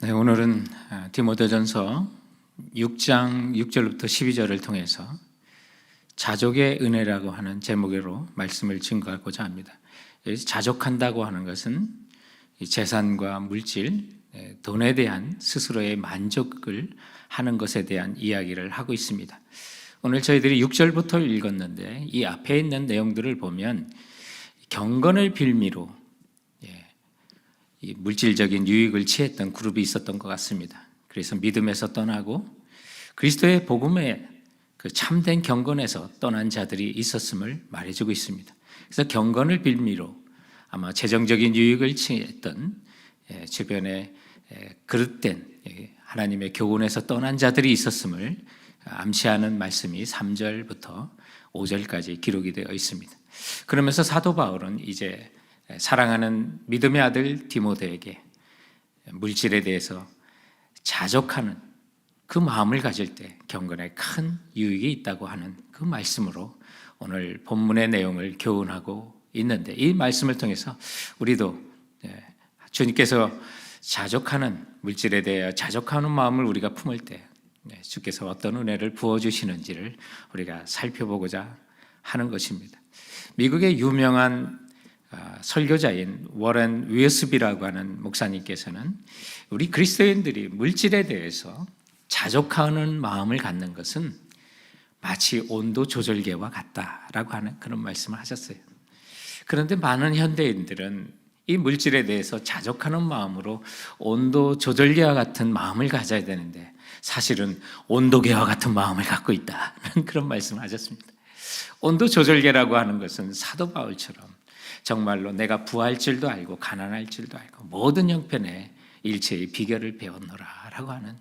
네, 오늘은 디모데전서 6장 6절부터 12절을 통해서 자족의 은혜라고 하는 제목으로 말씀을 증거하고자 합니다. 여기서 자족한다고 하는 것은 재산과 물질, 돈에 대한 스스로의 만족을 하는 것에 대한 이야기를 하고 있습니다. 오늘 저희들이 6절부터 읽었는데 이 앞에 있는 내용들을 보면 경건을 빌미로 이 물질적인 유익을 취했던 그룹이 있었던 것 같습니다. 그래서 믿음에서 떠나고 그리스도의 복음에 그 참된 경건에서 떠난 자들이 있었음을 말해주고 있습니다. 그래서 경건을 빌미로 아마 재정적인 유익을 취했던 주변에 그릇된 하나님의 교훈에서 떠난 자들이 있었음을 암시하는 말씀이 3절부터 5절까지 기록이 되어 있습니다. 그러면서 사도 바울은 이제 사랑하는 믿음의 아들 디모데에게 물질에 대해서 자족하는 그 마음을 가질 때 경건에 큰 유익이 있다고 하는 그 말씀으로 오늘 본문의 내용을 교훈하고 있는데, 이 말씀을 통해서 우리도 주님께서 자족하는 물질에 대해 자족하는 마음을 우리가 품을 때 주께서 어떤 은혜를 부어주시는지를 우리가 살펴보고자 하는 것입니다. 미국의 유명한 설교자인 워런 웨스비라고 하는 목사님께서는 우리 그리스도인들이 물질에 대해서 자족하는 마음을 갖는 것은 마치 온도 조절계와 같다라고 하는 그런 말씀을 하셨어요. 그런데 많은 현대인들은 이 물질에 대해서 자족하는 마음으로 온도 조절계와 같은 마음을 가져야 되는데 사실은 온도계와 같은 마음을 갖고 있다는 그런 말씀을 하셨습니다. 온도 조절계라고 하는 것은 사도 바울처럼 정말로 내가 부할 줄도 알고 가난할 줄도 알고 모든 형편의 일체의 비결을 배웠노라라고 하는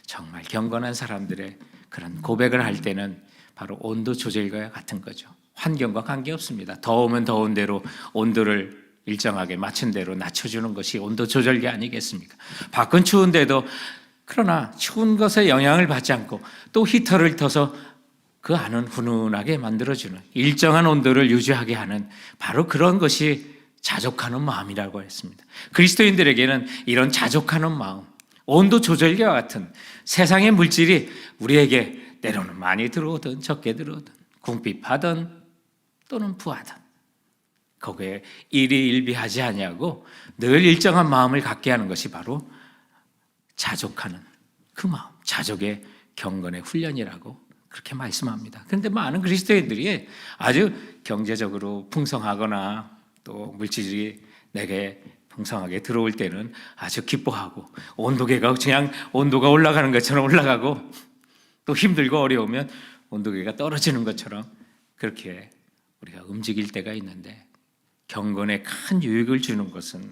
정말 경건한 사람들의 그런 고백을 할 때는 바로 온도 조절과 같은 거죠. 환경과 관계없습니다. 더우면 더운 대로 온도를 일정하게 맞춘 대로 낮춰주는 것이 온도 조절기 아니겠습니까? 밖은 추운데도 그러나 추운 것에 영향을 받지 않고 또 히터를 터서 그 안은 훈훈하게 만들어주는 일정한 온도를 유지하게 하는 바로 그런 것이 자족하는 마음이라고 했습니다. 그리스도인들에게는 이런 자족하는 마음, 온도 조절기와 같은 세상의 물질이 우리에게 때로는 많이 들어오든 적게 들어오든 궁핍하든 또는 부하든 거기에 일희일비하지 아니하고 늘 일정한 마음을 갖게 하는 것이 바로 자족하는 그 마음, 자족의 경건의 훈련이라고 그렇게 말씀합니다. 그런데 많은 그리스도인들이 아주 경제적으로 풍성하거나 또 물질이 내게 풍성하게 들어올 때는 아주 기뻐하고 온도계가 그냥 온도가 올라가는 것처럼 올라가고 또 힘들고 어려우면 온도계가 떨어지는 것처럼 그렇게 우리가 움직일 때가 있는데, 경건에 큰 유익을 주는 것은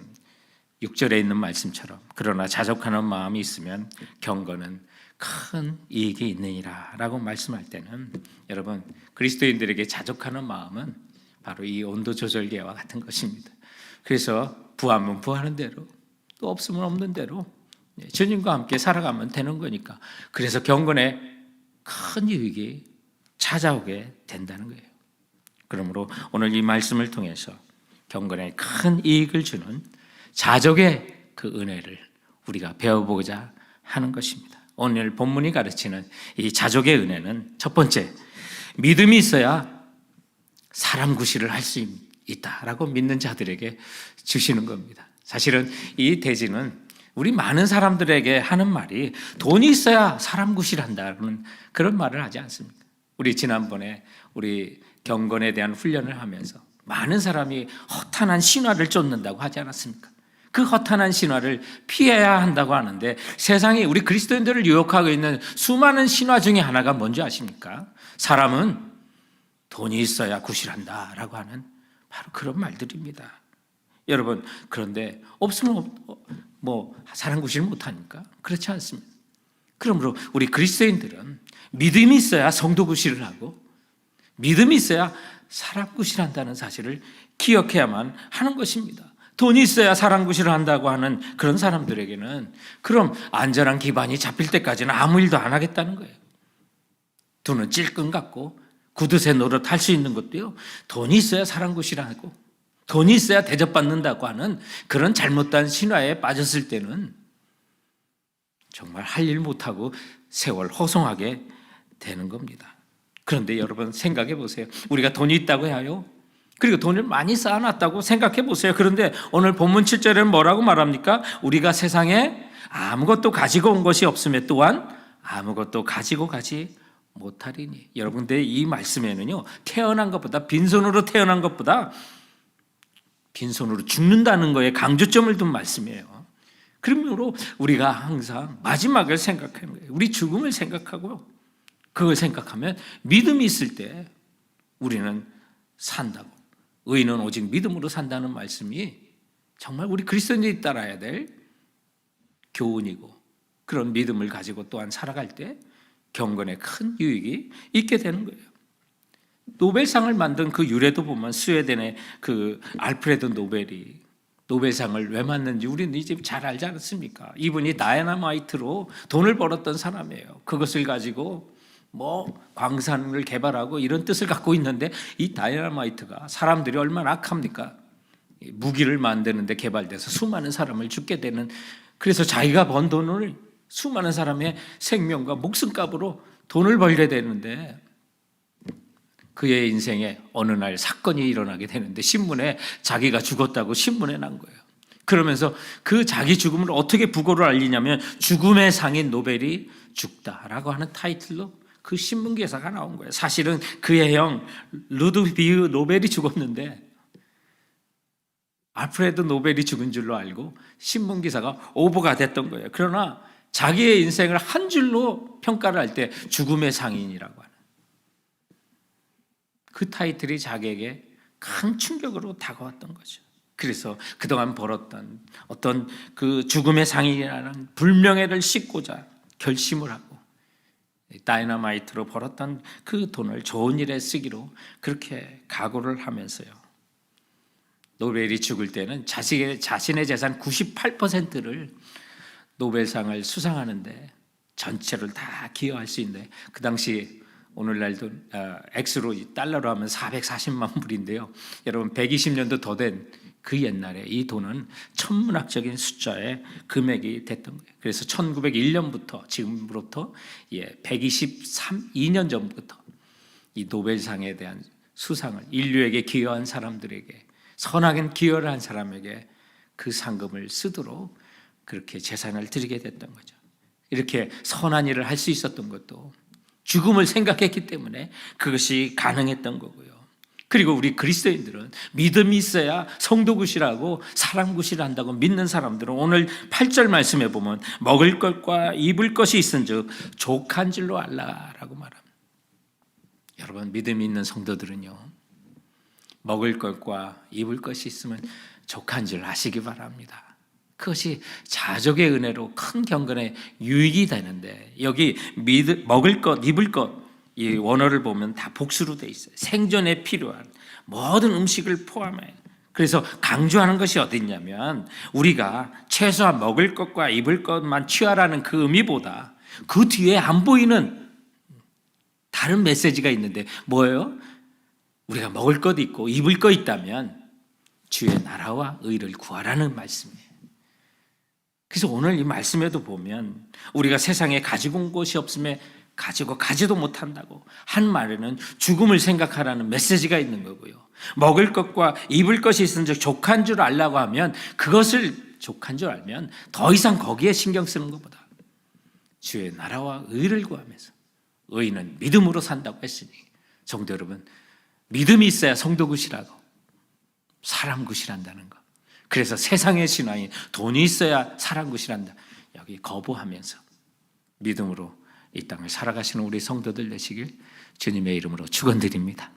6절에 있는 말씀처럼 그러나 자족하는 마음이 있으면 경건은 큰 이익이 있느니라 라고 말씀할 때는 여러분, 그리스도인들에게 자족하는 마음은 바로 이 온도 조절계와 같은 것입니다. 그래서 부하면 부하는 대로 또 없으면 없는 대로 주님과 함께 살아가면 되는 거니까, 그래서 경건에 큰 유익이 찾아오게 된다는 거예요. 그러므로 오늘 이 말씀을 통해서 경건에 큰 이익을 주는 자족의 그 은혜를 우리가 배워보고자 하는 것입니다. 오늘 본문이 가르치는 이 자족의 은혜는 첫 번째, 믿음이 있어야 사람 구실을 할 수 있다라고 믿는 자들에게 주시는 겁니다. 사실은 이 대지는 우리 많은 사람들에게 하는 말이 돈이 있어야 사람 구실한다는 그런 말을 하지 않습니까? 우리 지난번에 우리 경건에 대한 훈련을 하면서 많은 사람이 허탄한 신화를 쫓는다고 하지 않았습니까? 그 허탄한 신화를 피해야 한다고 하는데 세상에 우리 그리스도인들을 유혹하고 있는 수많은 신화 중에 하나가 뭔지 아십니까? 사람은 돈이 있어야 구실한다라고 하는 바로 그런 말들입니다. 여러분, 그런데 없으면 사람 구실 못하니까 그렇지 않습니다. 그러므로 우리 그리스도인들은 믿음이 있어야 성도 구실을 하고 믿음이 있어야 사람 구실한다는 사실을 기억해야만 하는 것입니다. 돈이 있어야 사람 구실을 한다고 하는 그런 사람들에게는 그럼 안전한 기반이 잡힐 때까지는 아무 일도 안 하겠다는 거예요. 두는 찔끔 같고 구두쇠 노릇 할 수 있는 것도요, 돈이 있어야 사람 구실하고 돈이 있어야 대접받는다고 하는 그런 잘못된 신화에 빠졌을 때는 정말 할 일 못하고 세월 허송하게 되는 겁니다. 그런데 여러분 생각해 보세요. 우리가 돈이 있다고 해요. 그리고 돈을 많이 쌓아놨다고 생각해 보세요. 그런데 오늘 본문 7절에는 뭐라고 말합니까? 우리가 세상에 아무것도 가지고 온 것이 없음에 또한 아무것도 가지고 가지 못하리니. 여러분들 이 말씀에는요, 태어난 것보다 빈손으로 태어난 것보다 빈손으로 죽는다는 거에 강조점을 둔 말씀이에요. 그러므로 우리가 항상 마지막을 생각하는 거예요. 우리 죽음을 생각하고 그걸 생각하면 믿음이 있을 때 우리는 산다고. 의인은 오직 믿음으로 산다는 말씀이 정말 우리 그리스도인들이 따라야 될 교훈이고, 그런 믿음을 가지고 또한 살아갈 때 경건에 큰 유익이 있게 되는 거예요. 노벨상을 만든 그 유래도 보면 스웨덴의 그 알프레드 노벨이 노벨상을 왜 받는지 우리는 이제 잘 알지 않습니까? 이분이 다이너마이트로 돈을 벌었던 사람이에요. 그것을 가지고 광산을 개발하고 이런 뜻을 갖고 있는데, 이 다이너마이트가 사람들이 얼마나 악합니까? 무기를 만드는데 개발돼서 수많은 사람을 죽게 되는, 그래서 자기가 번 돈을 수많은 사람의 생명과 목숨값으로 돈을 벌게 되는데, 그의 인생에 어느 날 사건이 일어나게 되는데 신문에 자기가 죽었다고 신문에 난 거예요. 그러면서 그 자기 죽음을 어떻게 부고를 알리냐면 죽음의 상인 노벨이 죽다라고 하는 타이틀로 그 신문 기사가 나온 거예요. 사실은 그의 형 루드비그 노벨이 죽었는데 알프레드 노벨이 죽은 줄로 알고 신문 기사가 오보가 됐던 거예요. 그러나 자기의 인생을 한 줄로 평가를 할 때 죽음의 상인이라고 하는 그 타이틀이 자기에게 큰 충격으로 다가왔던 거죠. 그래서 그동안 벌었던 어떤 그 죽음의 상인이라는 불명예를 씻고자 결심을 하고 다이너마이트로 벌었던 그 돈을 좋은 일에 쓰기로 그렇게 각오를 하면서요, 노벨이 죽을 때는 자신의 재산 98%를 노벨상을 수상하는데 전체를 다 기여할 수 있는데, 그 당시 오늘날도 액수로 달러로 하면 440만 불인데요. 여러분 120년도 더 된 그 옛날에 이 돈은 천문학적인 숫자의 금액이 됐던 거예요. 그래서 1901년부터 지금부터 123년 전부터 이 노벨상에 대한 수상을 인류에게 기여한 사람들에게, 선하게 기여를 한 사람에게 그 상금을 쓰도록 그렇게 재산을 드리게 됐던 거죠. 이렇게 선한 일을 할 수 있었던 것도 죽음을 생각했기 때문에 그것이 가능했던 거고요. 그리고 우리 그리스도인들은 믿음이 있어야 성도굿이라고 사랑굿이라 한다고 믿는 사람들은 오늘 8절 말씀에 보면 먹을 것과 입을 것이 있은즉 족한 줄로 알라라고 말합니다. 여러분 믿음이 있는 성도들은요, 먹을 것과 입을 것이 있으면 족한 줄 아시기 바랍니다. 그것이 자족의 은혜로 큰 경건에 유익이 되는데, 여기 먹을 것, 입을 것, 이 원어를 보면 다 복수로 돼 있어요. 생존에 필요한 모든 음식을 포함해요. 그래서 강조하는 것이 어디 있냐면, 우리가 최소한 먹을 것과 입을 것만 취하라는 그 의미보다 그 뒤에 안 보이는 다른 메시지가 있는데 뭐예요? 우리가 먹을 것 있고 입을 것 있다면 주의 나라와 의를 구하라는 말씀이에요. 그래서 오늘 이 말씀에도 보면 우리가 세상에 가지고 온 것이 없음에 가지도 못한다고 한 말에는 죽음을 생각하라는 메시지가 있는 거고요. 먹을 것과 입을 것이 있은즉 족한 줄 알라고 하면, 그것을 족한 줄 알면 더 이상 거기에 신경 쓰는 것보다 주의 나라와 의를 구하면서, 의인은 믿음으로 산다고 했으니 성도 여러분, 믿음이 있어야 성도굿이라고 사람굿이란다는 거. 그래서 세상의 신앙이 돈이 있어야 사람굿이란다, 여기 거부하면서 믿음으로 이 땅을 살아가시는 우리 성도들 되시길 주님의 이름으로 축원드립니다.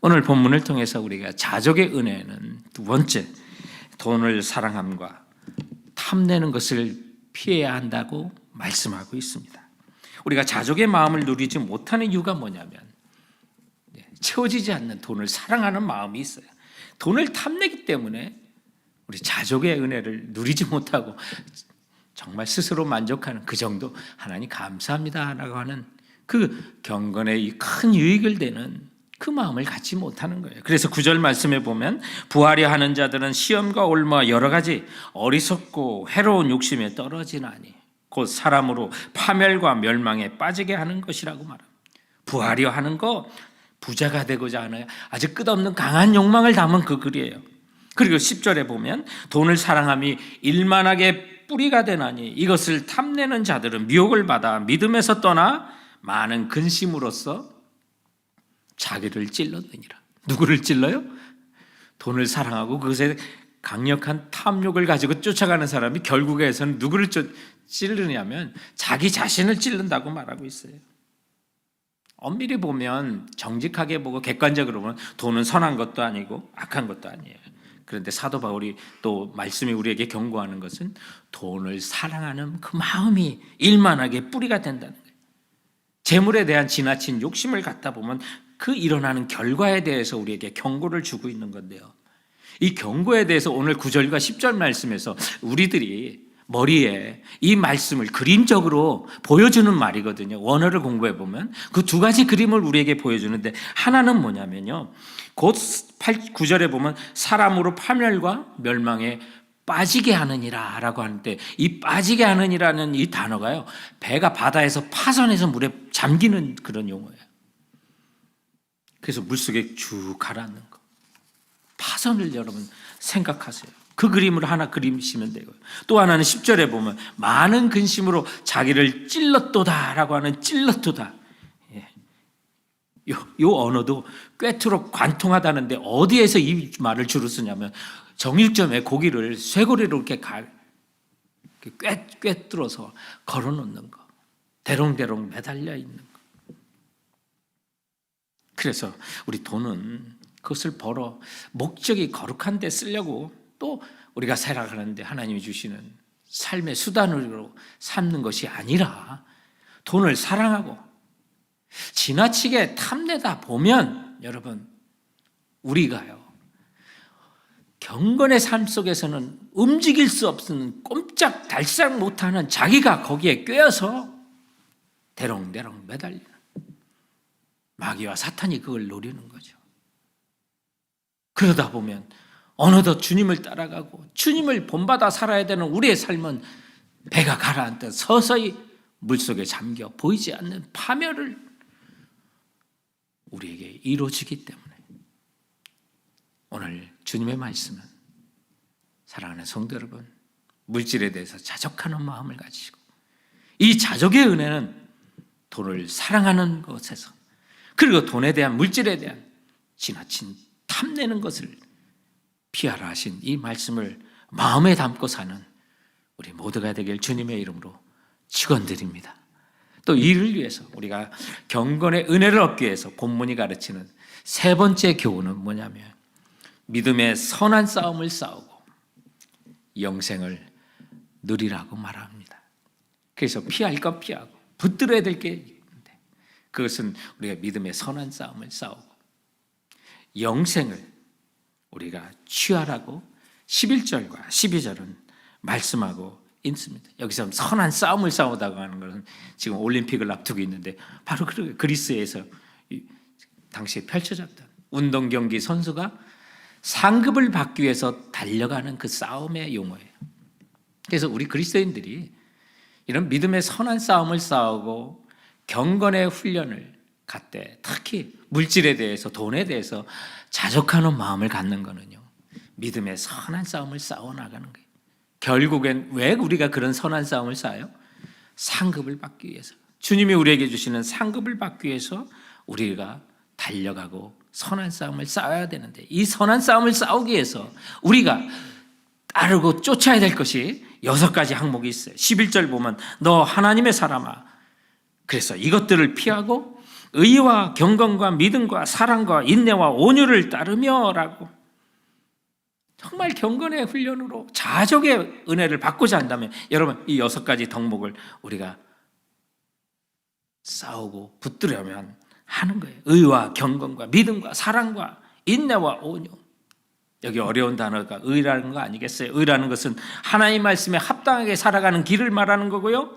오늘 본문을 통해서 우리가 자족의 은혜는 두 번째, 돈을 사랑함과 탐내는 것을 피해야 한다고 말씀하고 있습니다. 우리가 자족의 마음을 누리지 못하는 이유가 뭐냐면, 채워지지 않는 돈을 사랑하는 마음이 있어요. 돈을 탐내기 때문에 우리 자족의 은혜를 누리지 못하고 정말 스스로 만족하는, 그 정도 하나님 감사합니다 라고 하는 그 경건의 큰 유익을 되는 그 마음을 갖지 못하는 거예요. 그래서 9절 말씀에 보면 부하려 하는 자들은 시험과 올무와 여러 가지 어리석고 해로운 욕심에 떨어지나니. 곧 사람으로 파멸과 멸망에 빠지게 하는 것이라고 말합니다. 부하려 하는 거, 부자가 되고자 하는 아주 끝없는 강한 욕망을 담은 그 글이에요. 그리고 10절에 보면 돈을 사랑함이 일만하게 뿌리가 되나니 이것을 탐내는 자들은 미혹을 받아 믿음에서 떠나 많은 근심으로써 자기를 찔렀느니라. 누구를 찔러요? 돈을 사랑하고 그것에 강력한 탐욕을 가지고 쫓아가는 사람이 결국에서는 누구를 찌르냐면 자기 자신을 찌른다고 말하고 있어요. 엄밀히 보면, 정직하게 보고 객관적으로 보면 돈은 선한 것도 아니고 악한 것도 아니에요. 그런데 사도 바울이 또 말씀이 우리에게 경고하는 것은 돈을 사랑하는 그 마음이 일만하게 뿌리가 된다는 거예요. 재물에 대한 지나친 욕심을 갖다 보면 그 일어나는 결과에 대해서 우리에게 경고를 주고 있는 건데요. 이 경고에 대해서 오늘 9절과 10절 말씀에서 우리들이 머리에 이 말씀을 그림적으로 보여주는 말이거든요. 원어를 공부해 보면 그 두 가지 그림을 우리에게 보여주는데, 하나는 뭐냐면요, 곧 9절에 보면 사람으로 파멸과 멸망에 빠지게 하느니라 라고 하는데, 이 빠지게 하느니라는 이 단어가요, 배가 바다에서 파선해서 물에 잠기는 그런 용어예요. 그래서 물속에 쭉 가라앉는 거, 파선을 여러분 생각하세요. 그 그림을 하나 그리시면 되고요. 또 하나는 10절에 보면 많은 근심으로 자기를 찔렀도다 라고 하는 찔렀도다. 요 언어도 꿰뚫어 관통하다는데, 어디에서 이 말을 주로 쓰냐면 정일점에 고기를 쇠고리로 이렇게 꿰뚫어서 걸어놓는 거, 대롱대롱 매달려 있는 거. 그래서 우리 돈은 그것을 벌어 목적이 거룩한 데 쓰려고, 또 우리가 살아가는데 하나님이 주시는 삶의 수단으로 삼는 것이 아니라 돈을 사랑하고 지나치게 탐내다 보면, 여러분, 우리가요, 경건의 삶 속에서는 움직일 수 없는, 꼼짝달싹 못하는 자기가 거기에 꿰어서 대롱대롱 매달리는, 마귀와 사탄이 그걸 노리는 거죠. 그러다 보면 어느덧 주님을 따라가고 주님을 본받아 살아야 되는 우리의 삶은 배가 가라앉듯 서서히 물속에 잠겨 보이지 않는 파멸을 우리에게 이루어지기 때문에, 오늘 주님의 말씀은 사랑하는 성도 여러분, 물질에 대해서 자족하는 마음을 가지시고, 이 자족의 은혜는 돈을 사랑하는 것에서, 그리고 돈에 대한, 물질에 대한 지나친 탐내는 것을 피하라 하신 이 말씀을 마음에 담고 사는 우리 모두가 되길 주님의 이름으로 축원드립니다. 또 이를 위해서 우리가 경건의 은혜를 얻기 위해서 본문이 가르치는 세 번째 교훈은 뭐냐면, 믿음의 선한 싸움을 싸우고 영생을 누리라고 말합니다. 그래서 피할 건 피하고 붙들어야 될 게 있는데, 그것은 우리가 믿음의 선한 싸움을 싸우고 영생을 우리가 취하라고 11절과 12절은 말씀하고 있습니다. 여기서 선한 싸움을 싸우다고 하는 것은 지금 올림픽을 앞두고 있는데, 바로 그리스에서 당시에 펼쳐졌던 운동 경기 선수가 상급을 받기 위해서 달려가는 그 싸움의 용어예요. 그래서 우리 그리스도인들이 이런 믿음의 선한 싸움을 싸우고 경건의 훈련을 갖되, 특히 물질에 대해서, 돈에 대해서 자족하는 마음을 갖는 거는요, 믿음의 선한 싸움을 싸워나가는 거예요. 결국엔 왜 우리가 그런 선한 싸움을 싸워요? 상급을 받기 위해서, 주님이 우리에게 주시는 상급을 받기 위해서 우리가 달려가고 선한 싸움을 싸워야 되는데, 이 선한 싸움을 싸우기 위해서 우리가 따르고 쫓아야 될 것이 6가지 항목이 있어요. 11절 보면 너 하나님의 사람아, 그래서 이것들을 피하고 의와 경건과 믿음과 사랑과 인내와 온유를 따르며 라고, 정말 경건의 훈련으로 자족의 은혜를 받고자 한다면 여러분, 이 6가지 덕목을 우리가 싸우고 붙들려면 하는 거예요. 의와 경건과 믿음과 사랑과 인내와 온유. 여기 어려운 단어가 의라는 거 아니겠어요? 의라는 것은 하나님 말씀에 합당하게 살아가는 길을 말하는 거고요,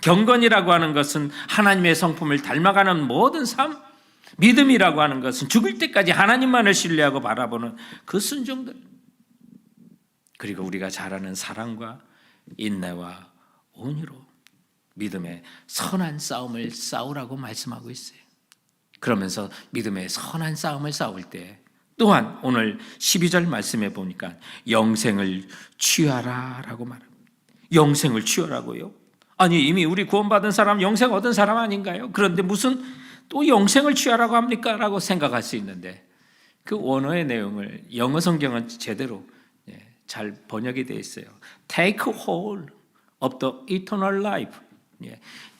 경건이라고 하는 것은 하나님의 성품을 닮아가는 모든 삶, 믿음이라고 하는 것은 죽을 때까지 하나님만을 신뢰하고 바라보는 그 순종들, 그리고 우리가 잘 아는 사랑과 인내와 온유로 믿음의 선한 싸움을 싸우라고 말씀하고 있어요. 그러면서 믿음의 선한 싸움을 싸울 때 또한 오늘 12절 말씀에 보니까 영생을 취하라 라고 말합니다. 영생을 취하라고요? 아니 이미 우리 구원받은 사람 영생 얻은 사람 아닌가요? 그런데 무슨 또 영생을 취하라고 합니까? 라고 생각할 수 있는데 그 원어의 내용을 영어 성경은 제대로 잘 번역이 되어 있어요. Take hold of the eternal life.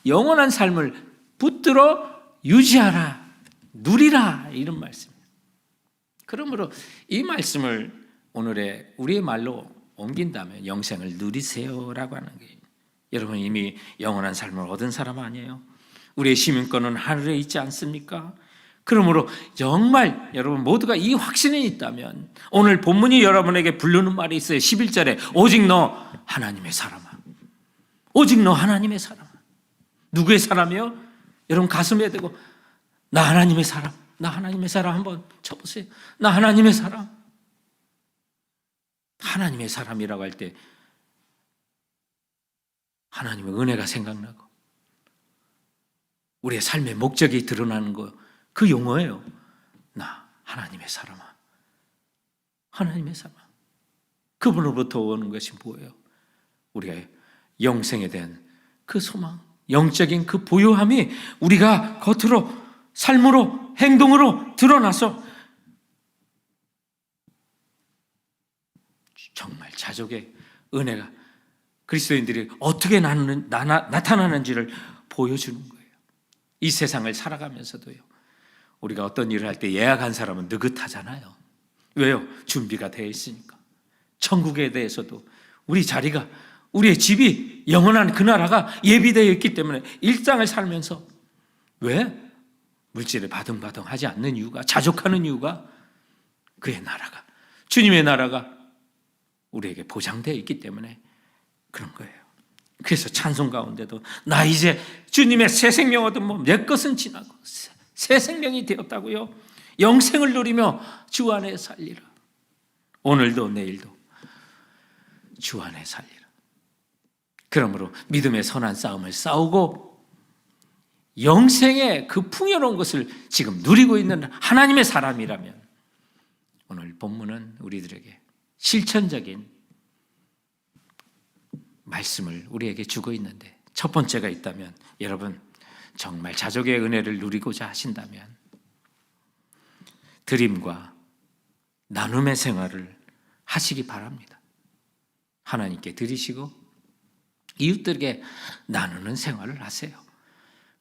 영원한 삶을 붙들어 유지하라, 누리라 이런 말씀입니다. 그러므로 이 말씀을 오늘의 우리의 말로 옮긴다면 영생을 누리세요라고 하는 거예요. 여러분 이미 영원한 삶을 얻은 사람 아니에요? 우리의 시민권은 하늘에 있지 않습니까? 그러므로 정말 여러분 모두가 이 확신이 있다면 오늘 본문이 여러분에게 부르는 말이 있어요. 11절에 오직 너 하나님의 사람아. 오직 너 하나님의 사람아. 누구의 사람이요? 여러분 가슴에 대고 나 하나님의 사람. 나 하나님의 사람 한번 쳐보세요. 나 하나님의 사람. 하나님의 사람이라고 할 때 하나님의 은혜가 생각나고 우리의 삶의 목적이 드러나는 거 그 용어예요. 나 하나님의 사람아. 하나님의 사람아. 그분으로부터 오는 것이 뭐예요? 우리의 영생에 대한 그 소망, 영적인 그 부요함이 우리가 겉으로 삶으로 행동으로 드러나서 정말 자족의 은혜가 그리스도인들이 어떻게 나타나는지를 보여주는 거예요. 이 세상을 살아가면서도요. 우리가 어떤 일을 할 때 예약한 사람은 느긋하잖아요. 왜요? 준비가 되어 있으니까. 천국에 대해서도 우리 자리가 우리의 집이 영원한 그 나라가 예비되어 있기 때문에 일상을 살면서 왜? 물질에 바등바등하지 않는 이유가 자족하는 이유가 그의 나라가 주님의 나라가 우리에게 보장되어 있기 때문에 그런 거예요. 그래서 찬송 가운데도 나 이제 주님의 새 생명 얻은 몸 내 것은 지나고 새 생명이 되었다고요. 영생을 누리며 주 안에 살리라. 오늘도 내일도 주 안에 살리라. 그러므로 믿음의 선한 싸움을 싸우고 영생의 그 풍요로운 것을 지금 누리고 있는 하나님의 사람이라면 오늘 본문은 우리들에게 실천적인 말씀을 우리에게 주고 있는데 첫 번째가 있다면 여러분 정말 자족의 은혜를 누리고자 하신다면 드림과 나눔의 생활을 하시기 바랍니다. 하나님께 드리시고 이웃들에게 나누는 생활을 하세요.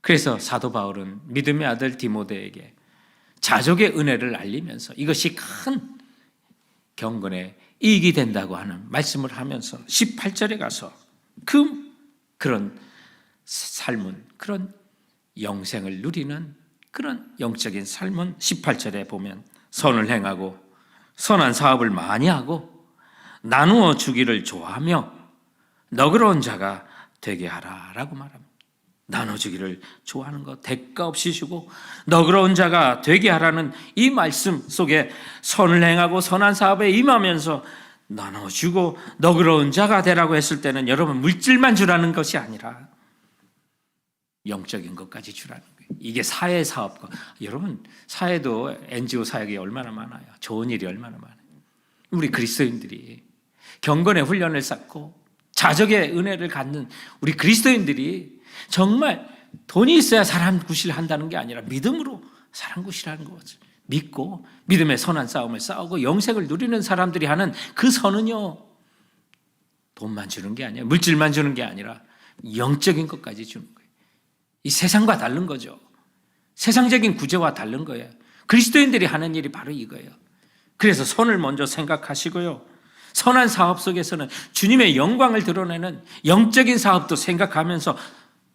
그래서 사도 바울은 믿음의 아들 디모데에게 자족의 은혜를 알리면서 이것이 큰 경건의 이익이 된다고 하는 말씀을 하면서 18절에 가서 그런 삶은 그런 영생을 누리는 그런 영적인 삶은 18절에 보면 선을 행하고 선한 사업을 많이 하고 나누어 주기를 좋아하며 너그러운 자가 되게 하라라고 말합니다. 나눠주기를 좋아하는 것, 대가 없이 주고 너그러운 자가 되게 하라는 이 말씀 속에 선을 행하고 선한 사업에 임하면서 나눠주고 너그러운 자가 되라고 했을 때는 여러분 물질만 주라는 것이 아니라 영적인 것까지 주라는 거예요. 이게 사회사업과 여러분 사회도 NGO 사역이 얼마나 많아요. 좋은 일이 얼마나 많아요. 우리 그리스도인들이 경건의 훈련을 쌓고 자족의 은혜를 갖는 우리 그리스도인들이 정말 돈이 있어야 사람 구실을 한다는 게 아니라 믿음으로 사람 구실하는 것을 믿고 믿음의 선한 싸움을 싸우고 영생을 누리는 사람들이 하는 그 선은요 돈만 주는 게 아니에요. 물질만 주는 게 아니라 영적인 것까지 주는 거예요. 이 세상과 다른 거죠. 세상적인 구조와 다른 거예요. 그리스도인들이 하는 일이 바로 이거예요. 그래서 선을 먼저 생각하시고요. 선한 사업 속에서는 주님의 영광을 드러내는 영적인 사업도 생각하면서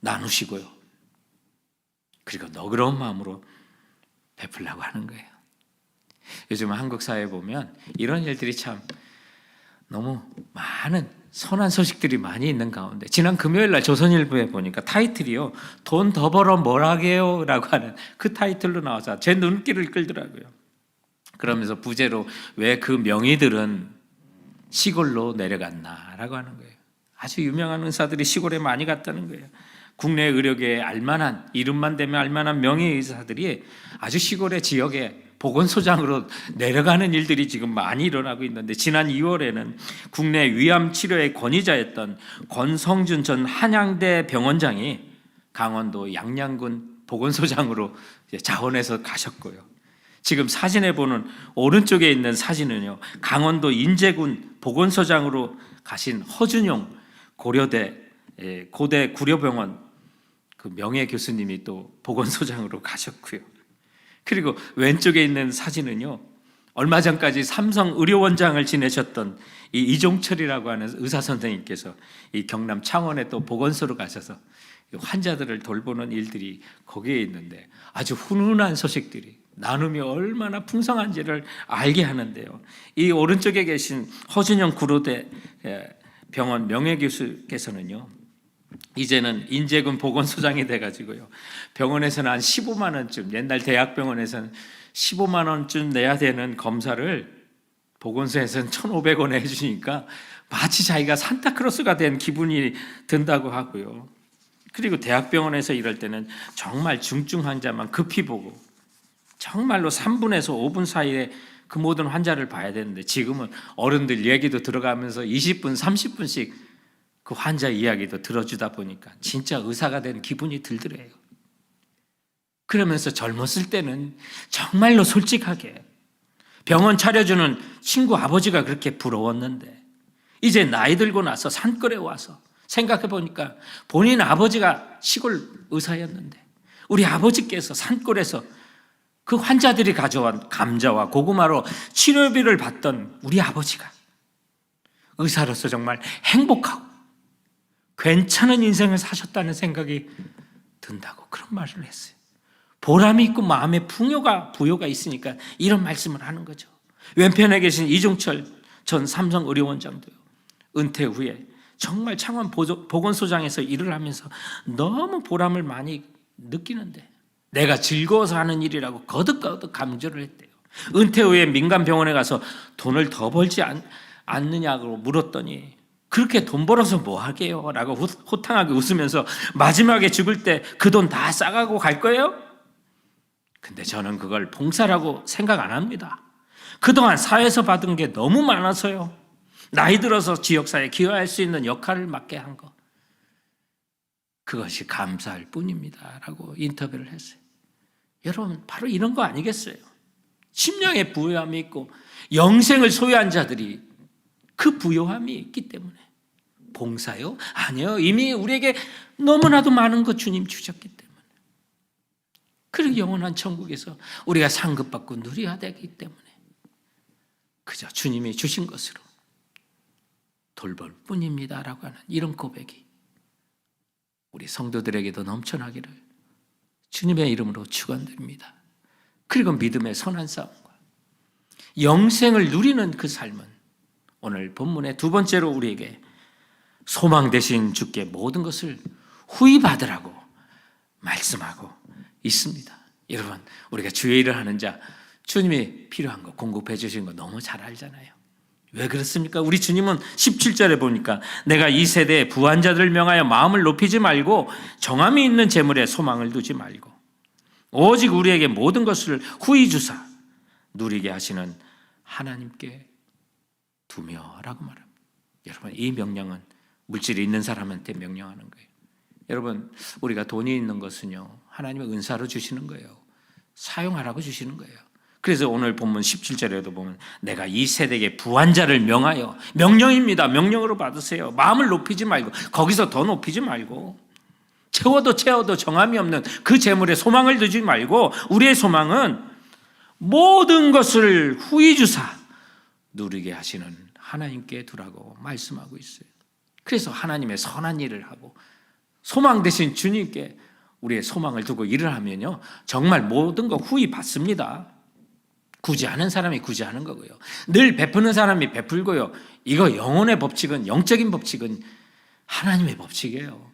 나누시고요. 그리고 너그러운 마음으로 베풀려고 하는 거예요. 요즘 한국 사회에 보면 이런 일들이 참 너무 많은 선한 소식들이 많이 있는 가운데 지난 금요일 날 조선일보에 보니까 타이틀이요. 돈 더 벌어 뭘 하게요? 라고 하는 그 타이틀로 나와서 제 눈길을 끌더라고요. 그러면서 부제로 왜 그 명의들은 시골로 내려갔나라고 하는 거예요. 아주 유명한 의사들이 시골에 많이 갔다는 거예요. 국내 의료계에 알만한, 이름만 대면 알만한 명예의사들이 아주 시골의 지역에 보건소장으로 내려가는 일들이 지금 많이 일어나고 있는데, 지난 2월에는 국내 위암 치료의 권위자였던 권성준 전 한양대 병원장이 강원도 양양군 보건소장으로 자원해서 가셨고요. 지금 사진에 보는 오른쪽에 있는 사진은요, 강원도 인제군 보건소장으로 가신 허준용 고려대 고대 구려병원 그 명예 교수님이 또 보건소장으로 가셨고요. 그리고 왼쪽에 있는 사진은요, 얼마 전까지 삼성 의료원장을 지내셨던 이 이종철이라고 하는 의사 선생님께서 이 경남 창원에 또 보건소로 가셔서 환자들을 돌보는 일들이 거기에 있는데, 아주 훈훈한 소식들이, 나눔이 얼마나 풍성한지를 알게 하는데요. 이 오른쪽에 계신 허준영 구로대 병원 명예교수께서는요, 이제는 인제군 보건소장이 돼가지고요, 병원에서는 한 15만 원쯤, 옛날 대학병원에서는 15만 원쯤 내야 되는 검사를 보건소에서는 1,500원에 해주니까 마치 자기가 산타크로스가 된 기분이 든다고 하고요. 그리고 대학병원에서 일할 때는 정말 중증 환자만 급히 보고 정말로 3분에서 5분 사이에 그 모든 환자를 봐야 되는데, 지금은 어른들 얘기도 들어가면서 20분, 30분씩 그 환자 이야기도 들어주다 보니까 진짜 의사가 된 기분이 들더래요. 그러면서 젊었을 때는 정말로 솔직하게 병원 차려주는 친구 아버지가 그렇게 부러웠는데, 이제 나이 들고 나서 산골에 와서 생각해 보니까 본인 아버지가 시골 의사였는데, 우리 아버지께서 산골에서 그 환자들이 가져온 감자와 고구마로 치료비를 받던 우리 아버지가 의사로서 정말 행복하고 괜찮은 인생을 사셨다는 생각이 든다고 그런 말을 했어요. 보람이 있고 마음의 부여가 있으니까 이런 말씀을 하는 거죠. 왼편에 계신 이종철 전 삼성 의료원장도요, 은퇴 후에 정말 창원 보건소장에서 일을 하면서 너무 보람을 많이 느끼는데, 내가 즐거워서 하는 일이라고 거듭거듭 강조를 했대요. 은퇴 후에 민간병원에 가서 돈을 더 벌지 않느냐고 물었더니, 그렇게 돈 벌어서 뭐 하게요? 라고 호탕하게 웃으면서 마지막에 죽을 때 그 돈 다 싸가고 갈 거예요? 근데 저는 그걸 봉사라고 생각 안 합니다. 그동안 사회에서 받은 게 너무 많아서요, 나이 들어서 지역사회에 기여할 수 있는 역할을 맡게 한 것, 그것이 감사할 뿐입니다 라고 인터뷰를 했어요. 여러분, 바로 이런 거 아니겠어요? 심령의 부요함이 있고 영생을 소유한 자들이 그 부요함이 있기 때문에. 봉사요? 아니요, 이미 우리에게 너무나도 많은 것 주님 주셨기 때문에. 그리고 영원한 천국에서 우리가 상급받고 누려야 되기 때문에 그저 주님이 주신 것으로 돌볼 뿐입니다 라고 하는 이런 고백이 우리 성도들에게도 넘쳐나기를 주님의 이름으로 축원드립니다. 그리고 믿음의 선한 싸움과 영생을 누리는 그 삶은 오늘 본문의 두 번째로 우리에게 소망 되신 주께 모든 것을 후히 받으라고 말씀하고 있습니다. 여러분, 우리가 주의 일을 하는 자, 주님이 필요한 거 공급해 주신 거 너무 잘 알잖아요. 왜 그렇습니까? 우리 주님은 17절에 보니까 내가 이 세대의 부한 자들을 명하여 마음을 높이지 말고 정함이 있는 재물에 소망을 두지 말고 오직 우리에게 모든 것을 후히 주사 누리게 하시는 하나님께 두며라고 말합니다. 여러분, 이 명령은 물질이 있는 사람한테 명령하는 거예요. 여러분, 우리가 돈이 있는 것은요, 하나님의 은사로 주시는 거예요. 사용하라고 주시는 거예요. 그래서 오늘 본문 17절에도 보면 내가 이 세대에게 부한 자를 명하여, 명령입니다. 명령으로 받으세요. 마음을 높이지 말고, 거기서 더 높이지 말고, 채워도 정함이 없는 그 재물에 소망을 두지 말고, 우리의 소망은 모든 것을 후히 주사 누리게 하시는 하나님께 두라고 말씀하고 있어요. 그래서 하나님의 선한 일을 하고 소망 되신 주님께 우리의 소망을 두고 일을 하면요, 정말 모든 거 후히 받습니다. 구제하는 사람이 구제하는 거고요, 늘 베푸는 사람이 베풀고요. 이거 영혼의 법칙은, 영적인 법칙은 하나님의 법칙이에요.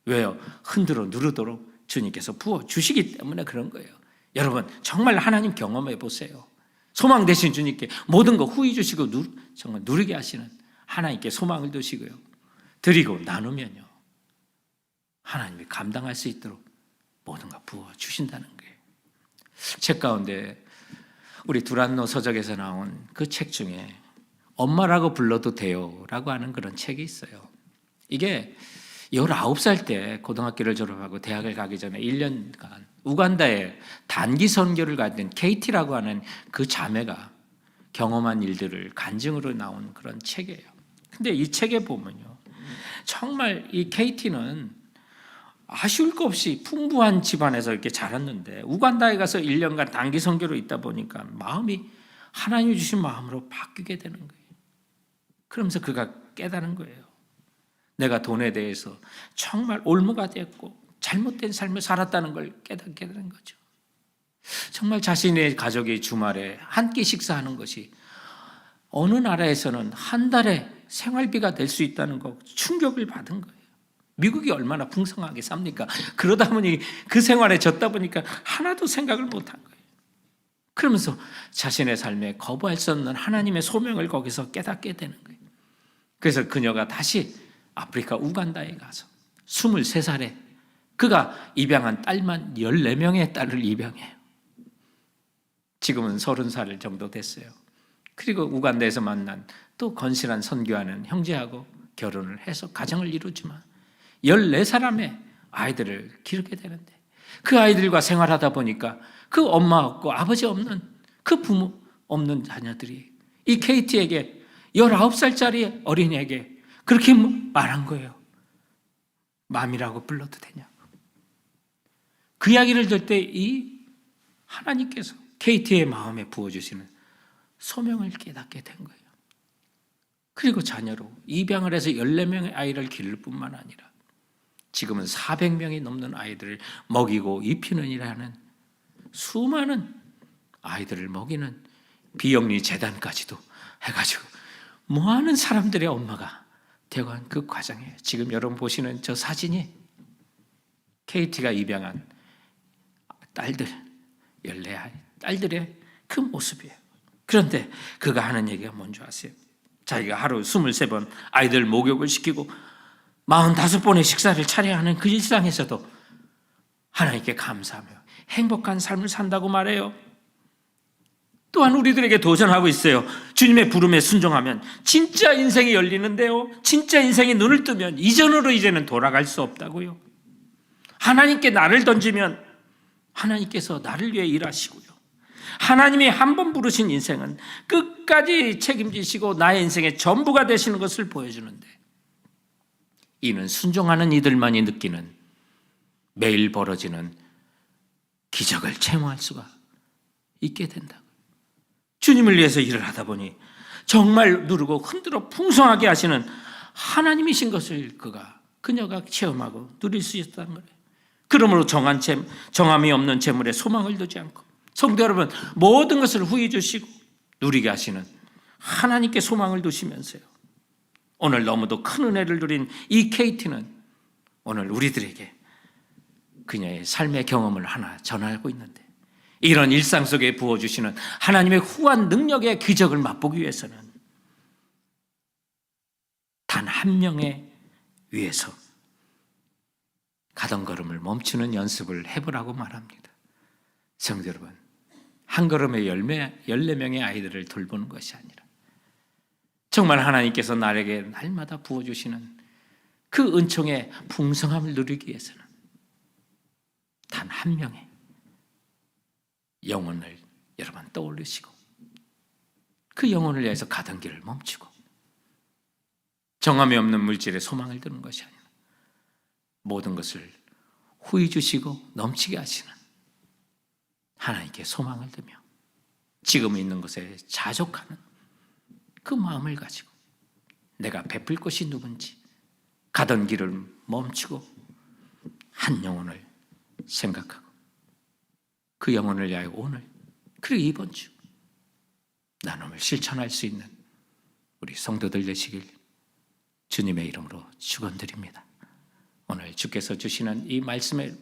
왜요? 흔들어 누르도록 주님께서 부어주시기 때문에 그런 거예요. 여러분, 정말 하나님 경험해 보세요. 소망 되신 주님께 모든 거 후히 주시고 정말 누리게 하시는 하나님께 소망을 두시고요, 드리고 나누면요, 하나님이 감당할 수 있도록 모든가 부어주신다는 거예요. 책 가운데 우리 두란노 서적에서 나온 그 책 중에 엄마라고 불러도 돼요 라고 하는 그런 책이 있어요. 이게 19살 때 고등학교를 졸업하고 대학을 가기 전에 1년간 우간다에 단기 선교를 가던 케이티라고 하는 그 자매가 경험한 일들을 간증으로 나온 그런 책이에요. 근데 이 책에 보면요, 정말 이 케이티는 아쉬울 것 없이 풍부한 집안에서 이렇게 자랐는데 우간다에 가서 1년간 단기 선교로 있다 보니까 마음이 하나님이 주신 마음으로 바뀌게 되는 거예요. 그러면서 그가 깨달은 거예요. 내가 돈에 대해서 정말 올무가 됐고 잘못된 삶을 살았다는 걸 깨닫게 되는 거죠. 정말 자신의 가족이 주말에 한 끼 식사하는 것이 어느 나라에서는 한 달에 생활비가 될 수 있다는 거 충격을 받은 거예요. 미국이 얼마나 풍성하게 삽니까? 그러다 보니 그 생활에 졌다 보니까 하나도 생각을 못한 거예요. 그러면서 자신의 삶에 거부할 수 없는 하나님의 소명을 거기서 깨닫게 되는 거예요. 그래서 그녀가 다시 아프리카 우간다에 가서 23살에 그가 입양한 딸만 14명의 딸을 입양해요. 지금은 30살 정도 됐어요. 그리고 우간다에서 만난 또 건실한 선교하는 형제하고 결혼을 해서 가정을 이루지만 14사람의 아이들을 기르게 되는데 그 아이들과 생활하다 보니까 그 엄마 없고 아버지 없는 그 부모 없는 자녀들이 이 케이티에게 19살짜리 어린이에게 그렇게 말한 거예요. 맘이라고 불러도 되냐고. 그 이야기를 들 때 이 하나님께서 케이티의 마음에 부어주시는 소명을 깨닫게 된 거예요. 그리고 자녀로 입양을 해서 14명의 아이를 기를 뿐만 아니라 지금은 400명이 넘는 아이들을 먹이고 입히는 일하는 수많은 아이들을 먹이는 비영리 재단까지도 해가지고 많은 사람들의 엄마가 되어간 그 과정이에요. 지금 여러분 보시는 저 사진이 케이티가 입양한 딸들, 14아이 딸들의 그 모습이에요. 그런데 그가 하는 얘기가 뭔지 아세요? 자기가 하루 23번 아이들 목욕을 시키고 45번의 식사를 차려야 하는 그 일상에서도 하나님께 감사하며 행복한 삶을 산다고 말해요. 또한 우리들에게 도전하고 있어요. 주님의 부름에 순종하면 진짜 인생이 열리는데요. 진짜 인생이 눈을 뜨면 이전으로 이제는 돌아갈 수 없다고요. 하나님께 나를 던지면 하나님께서 나를 위해 일하시고요. 하나님이 한 번 부르신 인생은 끝까지 책임지시고 나의 인생의 전부가 되시는 것을 보여주는데 이는 순종하는 이들만이 느끼는 매일 벌어지는 기적을 체험할 수가 있게 된다고요. 주님을 위해서 일을 하다 보니 정말 누르고 흔들어 풍성하게 하시는 하나님이신 것을 그녀가 체험하고 누릴 수 있었다는 거예요. 그러므로 정함이 없는 재물에 소망을 두지 않고 성도 여러분 모든 것을 후히 주시고 누리게 하시는 하나님께 소망을 두시면서요. 오늘 너무도 큰 은혜를 누린 이 케이티는 오늘 우리들에게 그녀의 삶의 경험을 하나 전하고 있는데 이런 일상 속에 부어주시는 하나님의 후한 능력의 기적을 맛보기 위해서는 단 한 명의 위해서 가던 걸음을 멈추는 연습을 해보라고 말합니다. 성도 여러분, 한 걸음에 14명의 아이들을 돌보는 것이 아니라 정말 하나님께서 나에게 날마다 부어주시는 그 은총의 풍성함을 누리기 위해서는 단 한 명의 영혼을 여러분 떠올리시고 그 영혼을 위해서 가던 길을 멈추고 정함이 없는 물질에 소망을 두는 것이 아니라 모든 것을 후히 주시고 넘치게 하시는 하나님께 소망을 두며 지금 있는 것에 자족하는 그 마음을 가지고 내가 베풀 것이 누군지 가던 길을 멈추고 한 영혼을 생각하고 그 영혼을 위하여 오늘 그리고 이번 주 나눔을 실천할 수 있는 우리 성도들 되시길 주님의 이름으로 축원드립니다. 오늘 주께서 주시는 이 말씀에